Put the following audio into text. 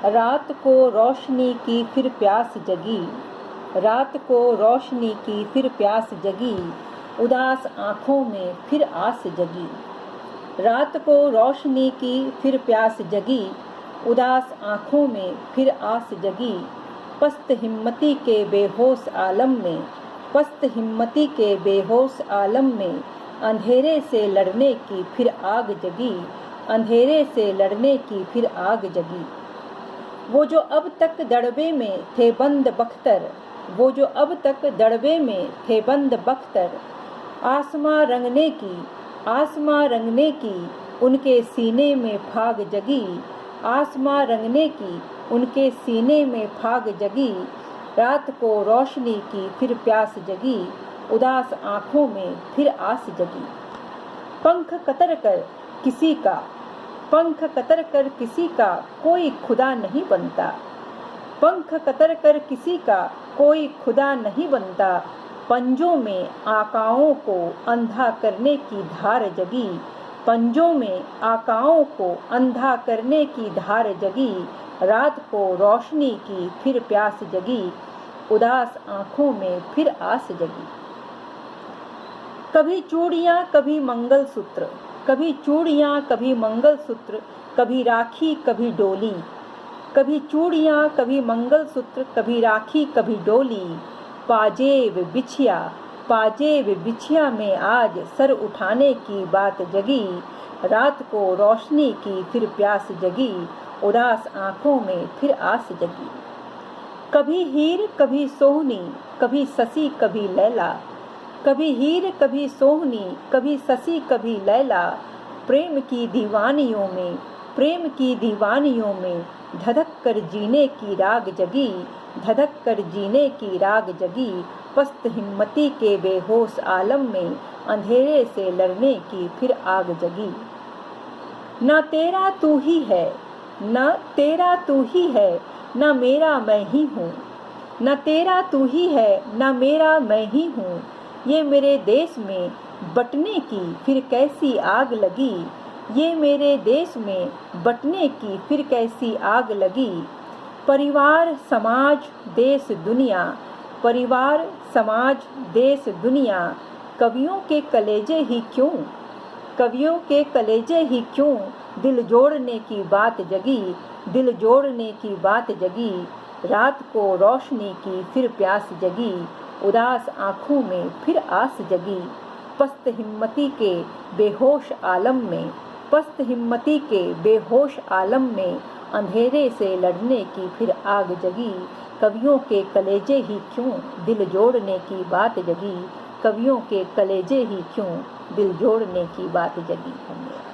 रात को रोशनी की फिर प्यास जगी, रात को रोशनी की फिर प्यास जगी, उदास आँखों में फिर आस जगी। रात को रोशनी की फिर प्यास जगी, उदास आँखों में फिर आस जगी। पस्त हिम्मती के बेहोश आलम में, पस्त हिम्मती के बेहोश आलम में, अंधेरे से लड़ने की फिर आग जगी, अंधेरे से लड़ने की फिर आग जगी। वो जो अब तक दड़बे में थे बंद बख्तर, वो जो अब तक दड़बे में थे बंद बख्तर, आसमां रंगने की, आसमां रंगने की उनके सीने में फाग जगी, आसमां रंगने की उनके सीने में फाग जगी। रात को रोशनी की फिर प्यास जगी, उदास आँखों में फिर आस जगी। पंख कतर कर किसी का, पंख कतर कर किसी का कोई खुदा नहीं बनता, पंख कतर कर किसी का कोई खुदा नहीं बनता। पंजों में आकाओं को अंधा करने की धार जगी, पंजों में आकाओं को अंधा करने की धार जगी। रात को रोशनी की फिर प्यास जगी, उदास आँखों में फिर आस जगी। कभी चूड़ियाँ कभी मंगलसूत्र, कभी चूड़ियाँ कभी मंगलसूत्र, कभी राखी कभी डोली, कभी चूड़ियाँ कभी मंगलसूत्र, कभी राखी कभी डोली। पाजेब बिछिया, पाजेब बिछिया में आज सर उठाने की बात जगी। रात को रोशनी की फिर प्यास जगी, उदास आँखों में फिर आस जगी। कभी हीर कभी सोहनी, कभी शशि कभी लैला, कभी हीर कभी सोहनी, कभी शशि कभी लैला। प्रेम की दीवानियों में, प्रेम की दीवानियों में धधक कर जीने की राग जगी, धधक कर जीने की राग जगी। पस्त हिम्मती के बेहोश आलम में अंधेरे से लड़ने की फिर आग जगी। ना तेरा तू ही है, ना तेरा तू ही है, ना मेरा मैं ही हूँ, ना तेरा तू ही है, ना मेरा मैं ही हूँ। ये मेरे देश में बटने की फिर कैसी आग लगी, ये मेरे देश में बटने की फिर कैसी आग लगी। परिवार समाज देश दुनिया, परिवार समाज देश दुनिया, कवियों के कलेजे ही क्यों, कवियों के कलेजे ही क्यों। दिल जोड़ने की बात जगी, दिल जोड़ने की बात जगी। रात को रोशनी की फिर प्यास जगी, उदास आँखों में फिर आस जगी। पस्त हिम्मती के बेहोश आलम में, पस्त हिम्मती के बेहोश आलम में अंधेरे से लड़ने की फिर आग जगी। कवियों के कलेजे ही क्यों, दिल जोड़ने की बात जगी, कवियों के कलेजे ही क्यों, दिल जोड़ने की बात जगी। धन्यवाद।